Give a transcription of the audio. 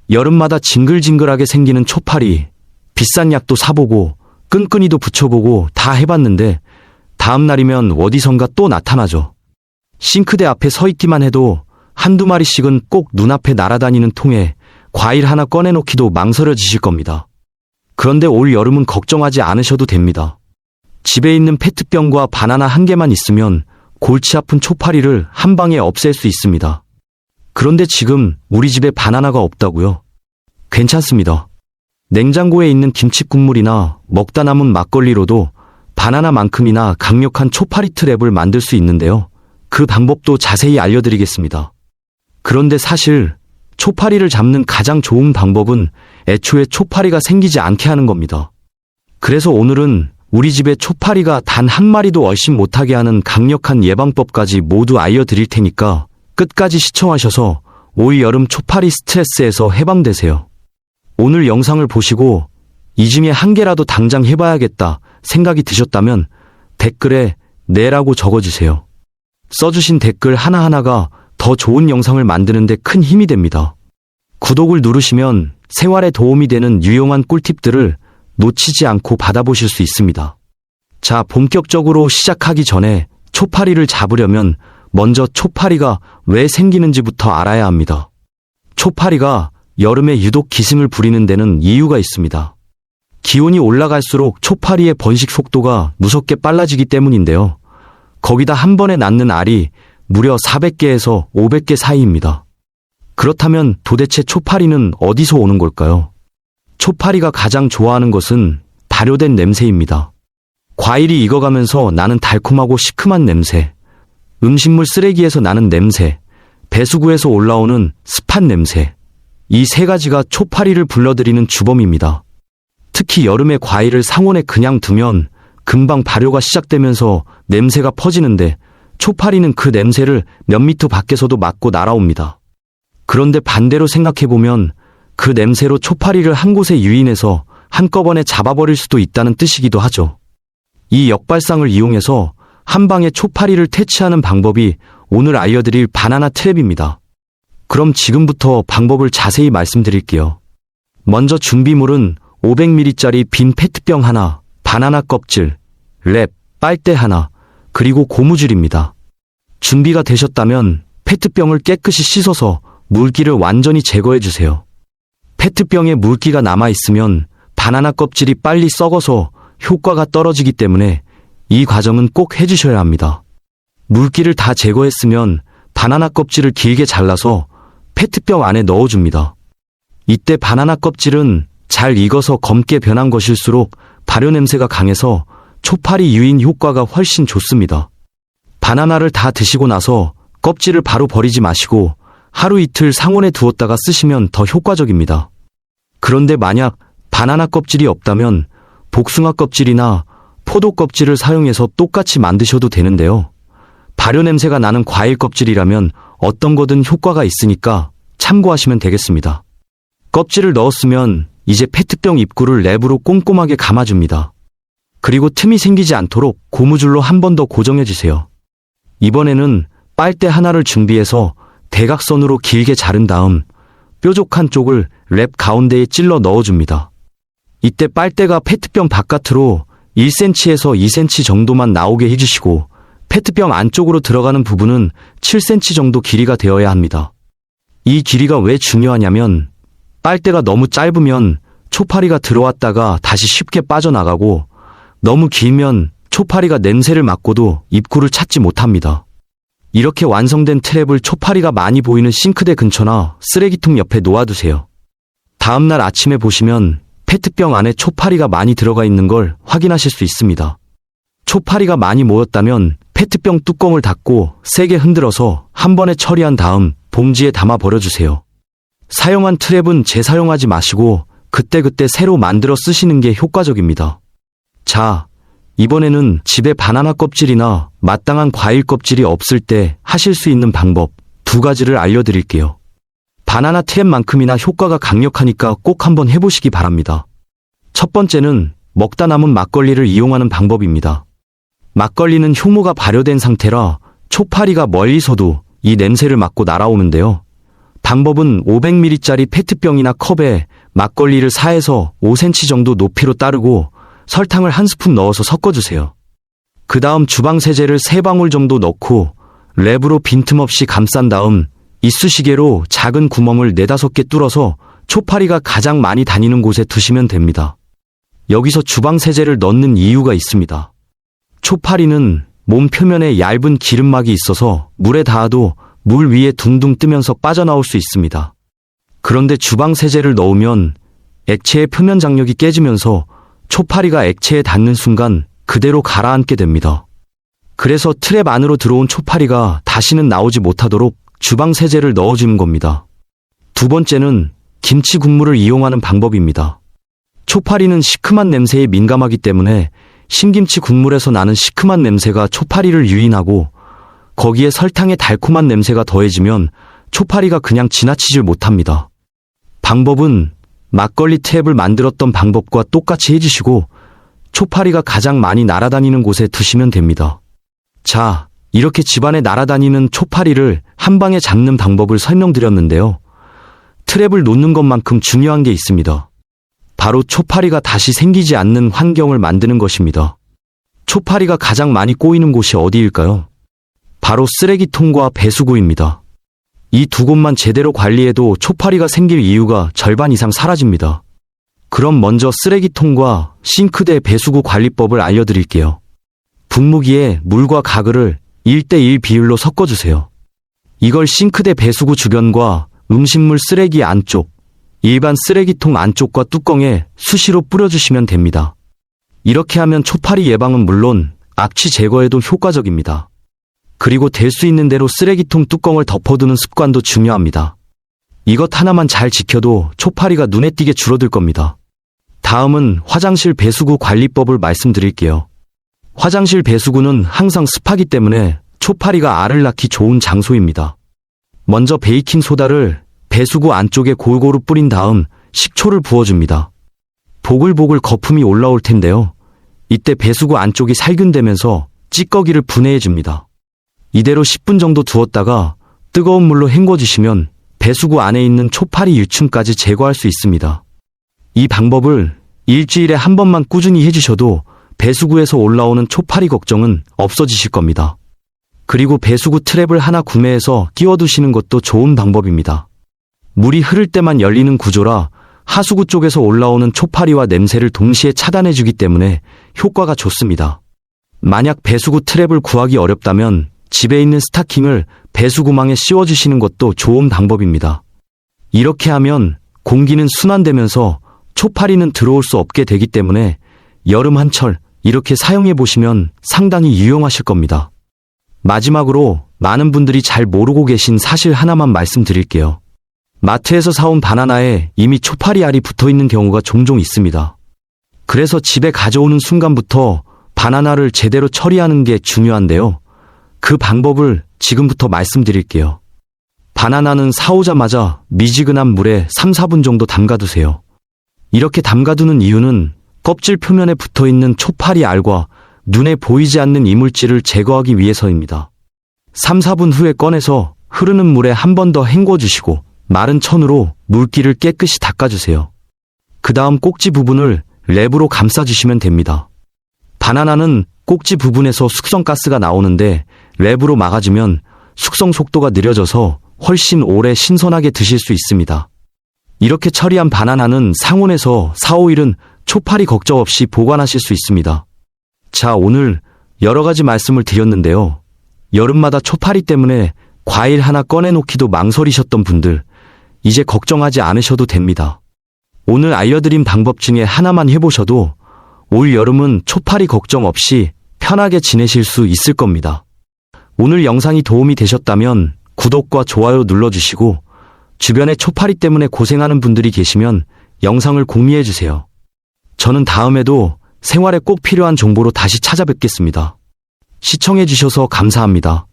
여름마다 징글징글하게 생기는 초파리, 비싼 약도 사보고 끈끈이도 붙여보고 다 해봤는데 다음날이면 어디선가 또 나타나죠. 싱크대 앞에 서 있기만 해도 한두 마리씩은 꼭 눈앞에 날아다니는 통에 과일 하나 꺼내놓기도 망설여지실 겁니다. 그런데 올 여름은 걱정하지 않으셔도 됩니다. 집에 있는 페트병과 바나나 한 개만 있으면 골치 아픈 초파리를 한 방에 없앨 수 있습니다. 그런데 지금 우리 집에 바나나가 없다고요? 괜찮습니다. 냉장고에 있는 김치국물이나 먹다 남은 막걸리로도 바나나만큼이나 강력한 초파리 트랩을 만들 수 있는데요. 그 방법도 자세히 알려드리겠습니다. 그런데 사실 초파리를 잡는 가장 좋은 방법은 애초에 초파리가 생기지 않게 하는 겁니다. 그래서 오늘은 우리 집에 초파리가 단 한 마리도 얼씬 못하게 하는 강력한 예방법까지 모두 알려드릴 테니까 끝까지 시청하셔서 올 여름 초파리 스트레스에서 해방되세요. 오늘 영상을 보시고 이 중에 한 개라도 당장 해봐야겠다 생각이 드셨다면 댓글에 네라고 적어주세요. 써주신 댓글 하나하나가 더 좋은 영상을 만드는 데 큰 힘이 됩니다. 구독을 누르시면 생활에 도움이 되는 유용한 꿀팁들을 놓치지 않고 받아보실 수 있습니다. 자, 본격적으로 시작하기 전에 초파리를 잡으려면 먼저 초파리가 왜 생기는지부터 알아야 합니다. 초파리가 여름에 유독 기승을 부리는 데는 이유가 있습니다. 기온이 올라갈수록 초파리의 번식 속도가 무섭게 빨라지기 때문인데요. 거기다 한 번에 낳는 알이 무려 400개에서 500개 사이입니다. 그렇다면 도대체 초파리는 어디서 오는 걸까요? 초파리가 가장 좋아하는 것은 발효된 냄새입니다. 과일이 익어가면서 나는 달콤하고 시큼한 냄새, 음식물 쓰레기에서 나는 냄새, 배수구에서 올라오는 습한 냄새, 이 세 가지가 초파리를 불러들이는 주범입니다. 특히 여름에 과일을 상온에 그냥 두면 금방 발효가 시작되면서 냄새가 퍼지는데 초파리는 그 냄새를 몇 미터 밖에서도 맡고 날아옵니다. 그런데 반대로 생각해보면 그 냄새로 초파리를 한 곳에 유인해서 한꺼번에 잡아버릴 수도 있다는 뜻이기도 하죠. 이 역발상을 이용해서 한 방에 초파리를 퇴치하는 방법이 오늘 알려드릴 바나나 트랩입니다. 그럼 지금부터 방법을 자세히 말씀드릴게요. 먼저 준비물은 500ml짜리 빈 페트병 하나, 바나나 껍질, 랩, 빨대 하나, 그리고 고무줄입니다. 준비가 되셨다면 페트병을 깨끗이 씻어서 물기를 완전히 제거해주세요. 페트병에 물기가 남아있으면 바나나 껍질이 빨리 썩어서 효과가 떨어지기 때문에 이 과정은 꼭 해주셔야 합니다. 물기를 다 제거했으면 바나나 껍질을 길게 잘라서 페트병 안에 넣어줍니다. 이때 바나나 껍질은 잘 익어서 검게 변한 것일수록 발효 냄새가 강해서 초파리 유인 효과가 훨씬 좋습니다. 바나나를 다 드시고 나서 껍질을 바로 버리지 마시고 하루 이틀 상온에 두었다가 쓰시면 더 효과적입니다. 그런데 만약 바나나 껍질이 없다면 복숭아 껍질이나 포도 껍질을 사용해서 똑같이 만드셔도 되는데요. 발효 냄새가 나는 과일 껍질이라면 어떤 거든 효과가 있으니까 참고하시면 되겠습니다. 껍질을 넣었으면 이제 페트병 입구를 랩으로 꼼꼼하게 감아줍니다. 그리고 틈이 생기지 않도록 고무줄로 한 번 더 고정해주세요. 이번에는 빨대 하나를 준비해서 대각선으로 길게 자른 다음 뾰족한 쪽을 랩 가운데에 찔러 넣어줍니다. 이때 빨대가 페트병 바깥으로 1cm에서 2cm 정도만 나오게 해주시고 페트병 안쪽으로 들어가는 부분은 7cm 정도 길이가 되어야 합니다. 이 길이가 왜 중요하냐면 빨대가 너무 짧으면 초파리가 들어왔다가 다시 쉽게 빠져나가고 너무 길면 초파리가 냄새를 맡고도 입구를 찾지 못합니다. 이렇게 완성된 트랩을 초파리가 많이 보이는 싱크대 근처나 쓰레기통 옆에 놓아두세요. 다음날 아침에 보시면 페트병 안에 초파리가 많이 들어가 있는 걸 확인하실 수 있습니다. 초파리가 많이 모였다면 페트병 뚜껑을 닫고 세게 흔들어서 한 번에 처리한 다음 봉지에 담아 버려주세요. 사용한 트랩은 재사용하지 마시고 그때그때 새로 만들어 쓰시는 게 효과적입니다. 자, 이번에는 집에 바나나 껍질이나 마땅한 과일 껍질이 없을 때 하실 수 있는 방법 2가지를 알려드릴게요. 바나나 트랩만큼이나 효과가 강력하니까 꼭 한번 해보시기 바랍니다. 첫 번째는 먹다 남은 막걸리를 이용하는 방법입니다. 막걸리는 효모가 발효된 상태라 초파리가 멀리서도 이 냄새를 맡고 날아오는데요. 방법은 500ml짜리 페트병이나 컵에 막걸리를 4에서 5cm 정도 높이로 따르고 설탕을 한 스푼 넣어서 섞어주세요. 그 다음 주방 세제를 3방울 정도 넣고 랩으로 빈틈없이 감싼 다음 이쑤시개로 작은 구멍을 4-5개 뚫어서 초파리가 가장 많이 다니는 곳에 두시면 됩니다. 여기서 주방 세제를 넣는 이유가 있습니다. 초파리는 몸 표면에 얇은 기름막이 있어서 물에 닿아도 물 위에 둥둥 뜨면서 빠져나올 수 있습니다. 그런데 주방 세제를 넣으면 액체의 표면 장력이 깨지면서 초파리가 액체에 닿는 순간 그대로 가라앉게 됩니다. 그래서 트랩 안으로 들어온 초파리가 다시는 나오지 못하도록 주방 세제를 넣어주는 겁니다. 두 번째는 김치 국물을 이용하는 방법입니다. 초파리는 시큼한 냄새에 민감하기 때문에 신김치 국물에서 나는 시큼한 냄새가 초파리를 유인하고 거기에 설탕의 달콤한 냄새가 더해지면 초파리가 그냥 지나치질 못합니다. 방법은 막걸리 트랩을 만들었던 방법과 똑같이 해주시고 초파리가 가장 많이 날아다니는 곳에 두시면 됩니다. 자, 이렇게 집안에 날아다니는 초파리를 한 방에 잡는 방법을 설명드렸는데요. 트랩을 놓는 것만큼 중요한 게 있습니다. 바로 초파리가 다시 생기지 않는 환경을 만드는 것입니다. 초파리가 가장 많이 꼬이는 곳이 어디일까요? 바로 쓰레기통과 배수구입니다. 이 두 곳만 제대로 관리해도 초파리가 생길 이유가 절반 이상 사라집니다. 그럼 먼저 쓰레기통과 싱크대 배수구 관리법을 알려드릴게요. 분무기에 물과 가글을 1:1 비율로 섞어주세요. 이걸 싱크대 배수구 주변과 음식물 쓰레기 안쪽, 일반 쓰레기통 안쪽과 뚜껑에 수시로 뿌려주시면 됩니다. 이렇게 하면 초파리 예방은 물론 악취 제거에도 효과적입니다. 그리고 될 수 있는 대로 쓰레기통 뚜껑을 덮어두는 습관도 중요합니다. 이것 하나만 잘 지켜도 초파리가 눈에 띄게 줄어들 겁니다. 다음은 화장실 배수구 관리법을 말씀드릴게요. 화장실 배수구는 항상 습하기 때문에 초파리가 알을 낳기 좋은 장소입니다. 먼저 베이킹소다를 배수구 안쪽에 골고루 뿌린 다음 식초를 부어줍니다. 보글보글 거품이 올라올 텐데요. 이때 배수구 안쪽이 살균되면서 찌꺼기를 분해해줍니다. 이대로 10분 정도 두었다가 뜨거운 물로 헹궈주시면 배수구 안에 있는 초파리 유충까지 제거할 수 있습니다. 이 방법을 일주일에 한 번만 꾸준히 해주셔도 배수구에서 올라오는 초파리 걱정은 없어지실 겁니다. 그리고 배수구 트랩을 하나 구매해서 끼워두시는 것도 좋은 방법입니다. 물이 흐를 때만 열리는 구조라 하수구 쪽에서 올라오는 초파리와 냄새를 동시에 차단해주기 때문에 효과가 좋습니다. 만약 배수구 트랩을 구하기 어렵다면 집에 있는 스타킹을 배수구망에 씌워주시는 것도 좋은 방법입니다. 이렇게 하면 공기는 순환되면서 초파리는 들어올 수 없게 되기 때문에 여름 한철 이렇게 사용해 보시면 상당히 유용하실 겁니다. 마지막으로 많은 분들이 잘 모르고 계신 사실 하나만 말씀드릴게요. 마트에서 사온 바나나에 이미 초파리 알이 붙어 있는 경우가 종종 있습니다. 그래서 집에 가져오는 순간부터 바나나를 제대로 처리하는 게 중요한데요. 그 방법을 지금부터 말씀드릴게요. 바나나는 사오자마자 미지근한 물에 3-4분 정도 담가두세요. 이렇게 담가두는 이유는 껍질 표면에 붙어있는 초파리 알과 눈에 보이지 않는 이물질을 제거하기 위해서입니다. 3-4분 후에 꺼내서 흐르는 물에 한 번 더 헹궈주시고 마른 천으로 물기를 깨끗이 닦아주세요. 그 다음 꼭지 부분을 랩으로 감싸주시면 됩니다. 바나나는 꼭지 부분에서 숙성가스가 나오는데 랩으로 막아주면 숙성 속도가 느려져서 훨씬 오래 신선하게 드실 수 있습니다. 이렇게 처리한 바나나는 상온에서 4-5일은 초파리 걱정 없이 보관하실 수 있습니다. 자, 오늘 여러 가지 말씀을 드렸는데요. 여름마다 초파리 때문에 과일 하나 꺼내놓기도 망설이셨던 분들, 이제 걱정하지 않으셔도 됩니다. 오늘 알려드린 방법 중에 하나만 해보셔도 올 여름은 초파리 걱정 없이 편하게 지내실 수 있을 겁니다. 오늘 영상이 도움이 되셨다면 구독과 좋아요 눌러주시고 주변에 초파리 때문에 고생하는 분들이 계시면 영상을 공유해주세요. 저는 다음에도 생활에 꼭 필요한 정보로 다시 찾아뵙겠습니다. 시청해주셔서 감사합니다.